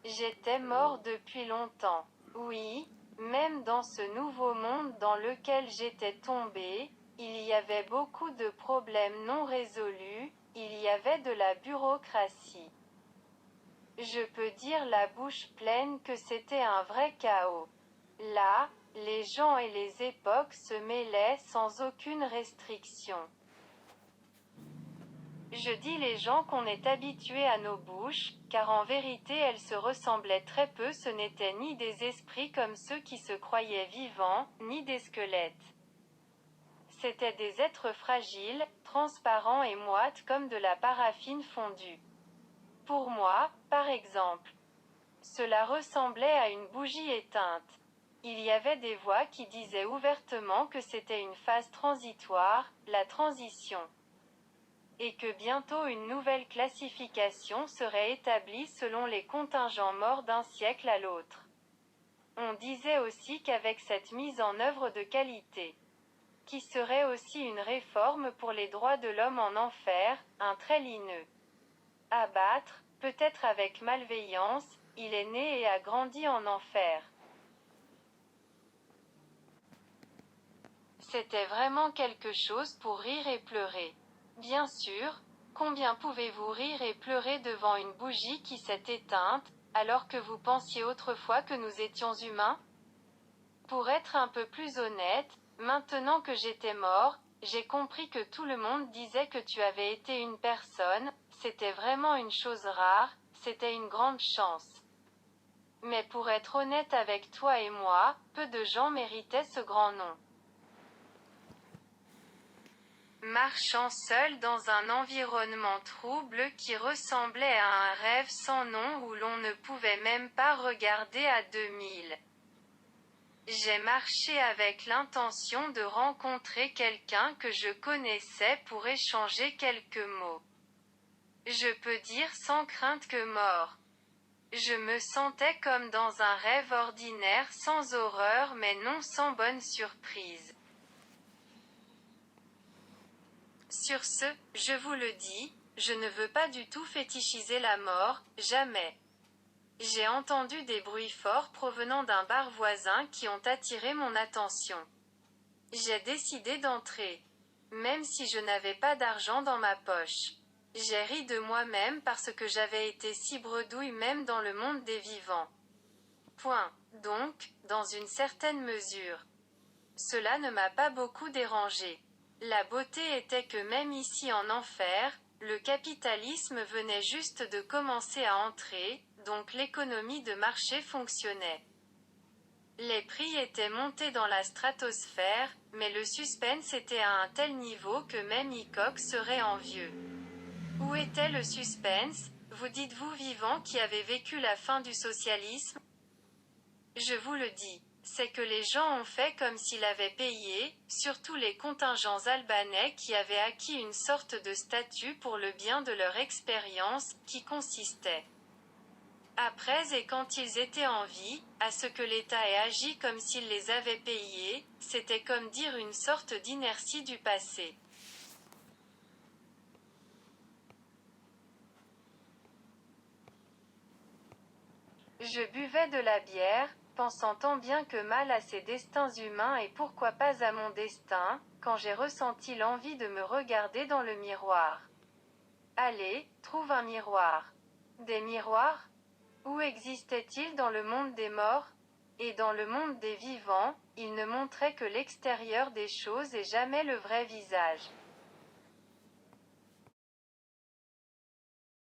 J'étais mort depuis longtemps. Oui, même dans ce nouveau monde dans lequel j'étais tombé, il y avait beaucoup de problèmes non résolus, il y avait de la bureaucratie. Je peux dire la bouche pleine que c'était un vrai chaos. Là, les gens et les époques se mêlaient sans aucune restriction. Je dis les gens qu'on est habitué à nos bouches, car en vérité elles se ressemblaient très peu, ce n'étaient ni des esprits comme ceux qui se croyaient vivants, ni des squelettes. C'étaient des êtres fragiles, transparents et moites comme de la paraffine fondue. Pour moi, par exemple, cela ressemblait à une bougie éteinte. Il y avait des voix qui disaient ouvertement que c'était une phase transitoire, la transition. Et que bientôt une nouvelle classification serait établie selon les contingents morts d'un siècle à l'autre. On disait aussi qu'avec cette mise en œuvre de qualité, qui serait aussi une réforme pour les droits de l'homme en enfer, un trait lineux. Abattre, peut-être avec malveillance, il est né et a grandi en enfer. C'était vraiment quelque chose pour rire et pleurer. Bien sûr, combien pouvez-vous rire et pleurer devant une bougie qui s'est éteinte, alors que vous pensiez autrefois que nous étions humains? Pour être un peu plus honnête, maintenant que j'étais mort, j'ai compris que tout le monde disait que tu avais été une personne, c'était vraiment une chose rare, c'était une grande chance. Mais pour être honnête avec toi et moi, peu de gens méritaient ce grand nom. Marchant seul dans un environnement trouble qui ressemblait à un rêve sans nom où l'on ne pouvait même pas regarder à 2000. J'ai marché avec l'intention de rencontrer quelqu'un que je connaissais pour échanger quelques mots. Je peux dire sans crainte que mort. Je me sentais comme dans un rêve ordinaire sans horreur mais non sans bonne surprise. Sur ce, je vous le dis, je ne veux pas du tout fétichiser la mort, jamais. J'ai entendu des bruits forts provenant d'un bar voisin qui ont attiré mon attention. J'ai décidé d'entrer. Même si je n'avais pas d'argent dans ma poche. J'ai ri de moi-même parce que j'avais été si bredouille même dans le monde des vivants. Point. Donc, dans une certaine mesure. Cela ne m'a pas beaucoup dérangé. La beauté était que même ici en enfer, le capitalisme venait juste de commencer à entrer, donc l'économie de marché fonctionnait. Les prix étaient montés dans la stratosphère, mais le suspense était à un tel niveau que même Hickok serait envieux. Où était le suspense, vous dites-vous vivant qui avez vécu la fin du socialisme? Je vous le dis, c'est que les gens ont fait comme s'ils avaient payé, surtout les contingents albanais qui avaient acquis une sorte de statut pour le bien de leur expérience, qui consistait, après et quand ils étaient en vie, à ce que l'État ait agi comme s'il les avait payés, c'était comme dire une sorte d'inertie du passé. Je buvais de la bière, pensant tant bien que mal à ces destins humains et pourquoi pas à mon destin, quand j'ai ressenti l'envie de me regarder dans le miroir. Allez, trouve un miroir. Des miroirs? Où existait-il dans le monde des morts? Et dans le monde des vivants, il ne montrait que l'extérieur des choses et jamais le vrai visage.